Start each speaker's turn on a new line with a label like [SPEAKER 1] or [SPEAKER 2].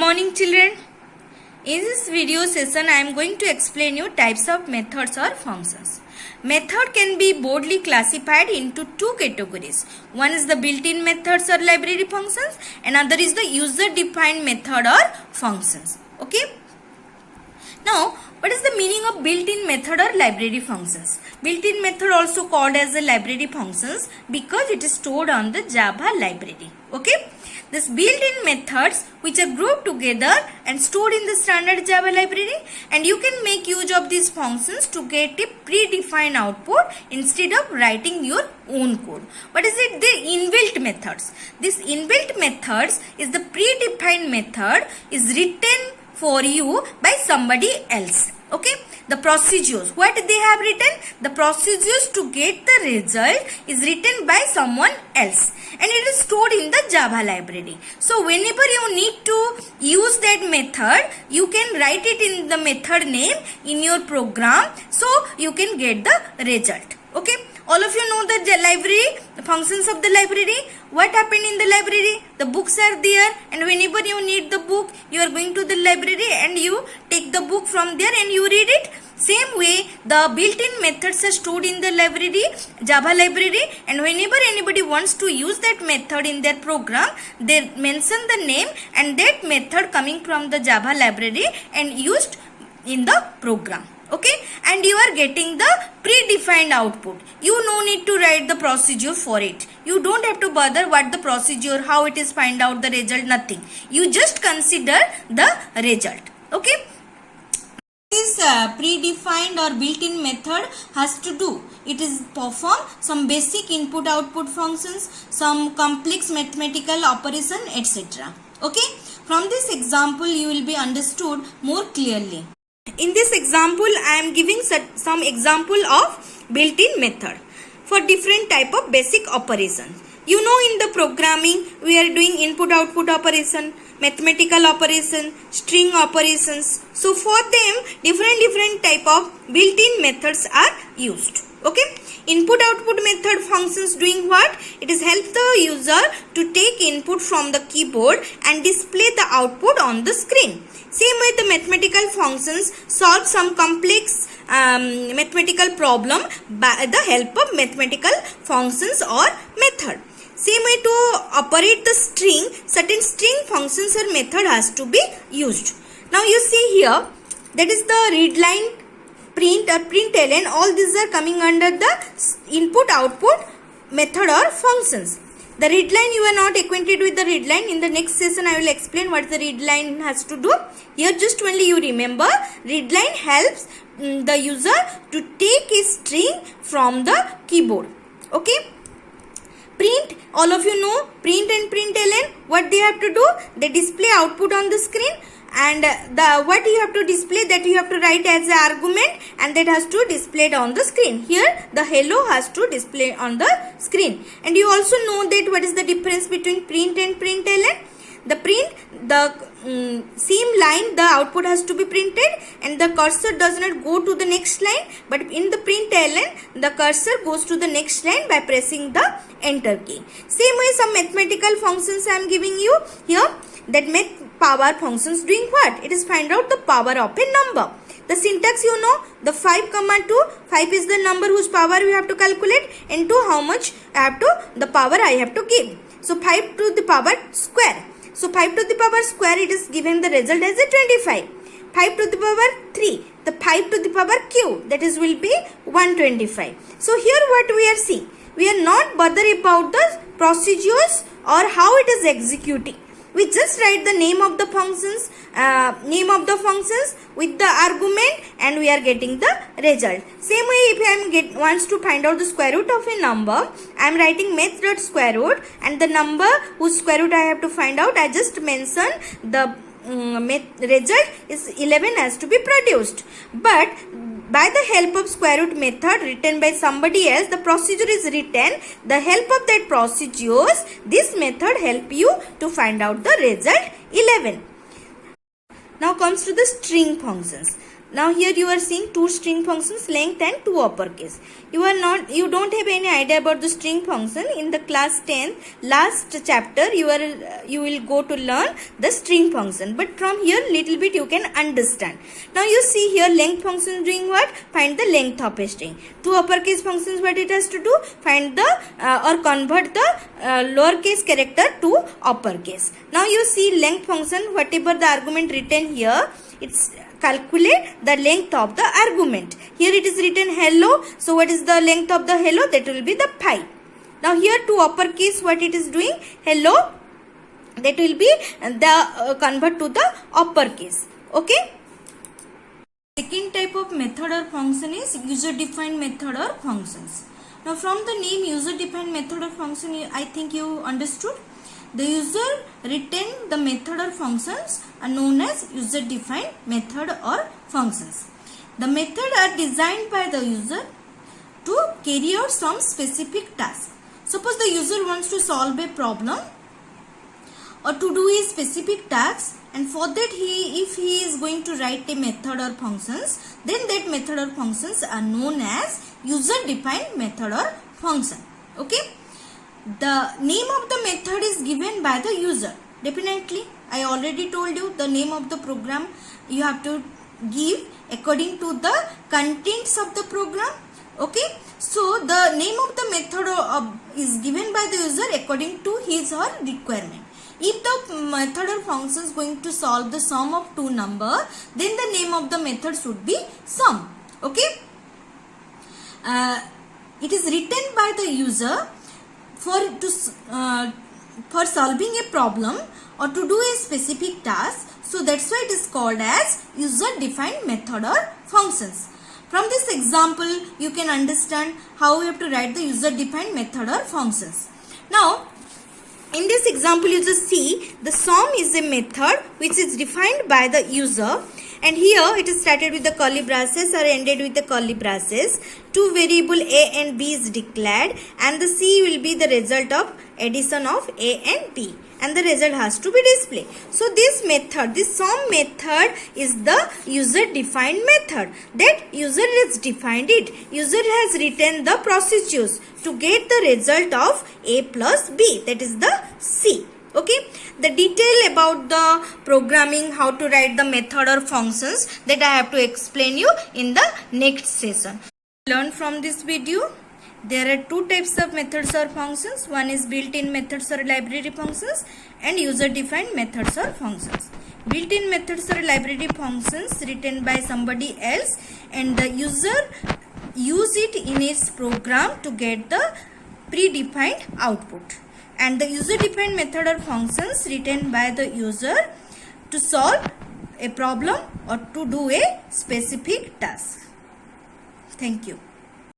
[SPEAKER 1] morning children. In this video session I am going to explain you types of methods or functions. Method can be broadly classified into two categories. One is the built-in methods or library functions, another is the user-defined method or functions. Okay. Now, what is the meaning of built-in method or library functions? Built-in method also called as the library functions because it is stored on the Java library. Okay. These built-in methods which are grouped together and stored in the standard Java library, and you can make use of these functions to get a predefined output instead of writing your own code. What is it? The inbuilt methods. This inbuilt methods is the predefined method is written for you by somebody else. Okay. The procedures, what they have written? The procedures to get the result is written by someone else, and it is stored in the Java library. So whenever you need to use that method, you can write it in the method name in your program, so you can get the result. Okay. All of you know the library, the functions of the library. What happened in the library? The books are there, and whenever you need the book, you are going to the library and you take the book from there and you read it. Same way, the built-in methods are stored in the library, Java library, and whenever anybody wants to use that method in their program, they mention the name and that method coming from the Java library and used in the program. Okay, and you are getting the predefined output. You no need to write the procedure for it. You don't have to bother what the procedure, how it is find out the result, nothing. You just consider the result. Okay. This predefined or built-in method has to do. It is perform some basic input-output functions, some complex mathematical operation, etc. Okay. From this example, you will be understood more clearly. In this example, I am giving some example of built-in method for different type of basic operations. You know, in the programming, we are doing input-output operation, mathematical operation, string operations. So for them, different type of built-in methods are used. Okay. Input-output method functions doing what? It is help the user to take input from the keyboard and display the output on the screen. Same way, the mathematical functions solve some complex mathematical problem by the help of mathematical functions or method. Same way, to operate the string, certain string functions or method has to be used. Now you see here, that is the read line, print or println, all these are coming under the input-output method or functions. The read line, you are not acquainted with the read line. In the next session, I will explain what the read line has to do. Here, just only you remember, read line helps the user to take a string from the keyboard. Okay. Print, all of you know, print and println, what they have to do? They display output on the screen, and what you have to display, that you have to write as an argument, and that has to display it on the screen. Here the hello has to display on the screen. And you also know that what is the difference between print and println. The print, the same line, the output has to be printed and the cursor does not go to the next line, but in the println the cursor goes to the next line by pressing the enter key. Same way, some mathematical functions I am giving you here, that make power functions doing what? It is find out the power of a number. The syntax you know, the 5 comma 2, 5 is the number whose power we have to calculate, and 2 how much I have to, the power I have to give. So 5 to the power square. So 5 to the power square, it is given the result as a 25. 5 to the power 3, the 5 to the power cube, that is will be 125. So here what we are seeing, we are not bothered about the procedures or how it is executing. We just write the name of the functions, with the argument, and we are getting the result. Same way, if I wants to find out the square root of a number, I am writing math.square root, and the number whose square root I have to find out, I just mention the result is 11 has to be produced. But by the help of square root method written by somebody else, the procedure is written. The help of that procedures, this method help you to find out the result 11. Now comes to the string functions. Now here you are seeing two string functions, length and two uppercase. You don't have any idea about the string function. In the class 10 last chapter you will go to learn the string function, but from here little bit you can understand. Now you see here length function doing what? Find the length of a string. Two uppercase functions, what it has to do? Find the or convert the lowercase character to uppercase. Now you see length function, whatever the argument written here, it's calculate the length of the argument. Here it is written hello. So what is the length of the hello? That will be the pi. Now here to uppercase, what it is doing? Hello. That will be the convert to the uppercase. Okay. Second type of method or function is user defined method or functions. Now from the name user defined method or function, I think you understood. The user written the method or functions are known as user defined method or functions. The method are designed by the user to carry out some specific task. Suppose the user wants to solve a problem or to do a specific task, and for that if he is going to write a method or functions, then that method or functions are known as user defined method or function. Okay. The name of the method is given by the user. Definitely, I already told you the name of the program you have to give according to the contents of the program. Okay. So, the name of the method is given by the user according to his or her requirement. If the method or function is going to solve the sum of two numbers, then the name of the method should be sum. Okay. It is written by the user for solving a problem or to do a specific task. So that's why it is called as user defined method or functions. From this example you can understand how we have to write the user defined method or functions. Now in this example you just see the sum is a method which is defined by the user, and here it is started with the curly braces or ended with the curly braces. Two variable a and b is declared, and the c will be the result of addition of a and b, and the result has to be displayed. So this method, this sum method is the user defined method. That user has defined it. User has written the procedures to get the result of a plus b, that is the c. Okay, the detail about the programming, how to write the method or functions, that I have to explain you in the next session. Learn from this video. There are two types of methods or functions. One is built-in methods or library functions, and user-defined methods or functions. Built-in methods or library functions written by somebody else, and the user use it in its program to get the predefined output. And the user-defined method or functions written by the user to solve a problem or to do a specific task. Thank you.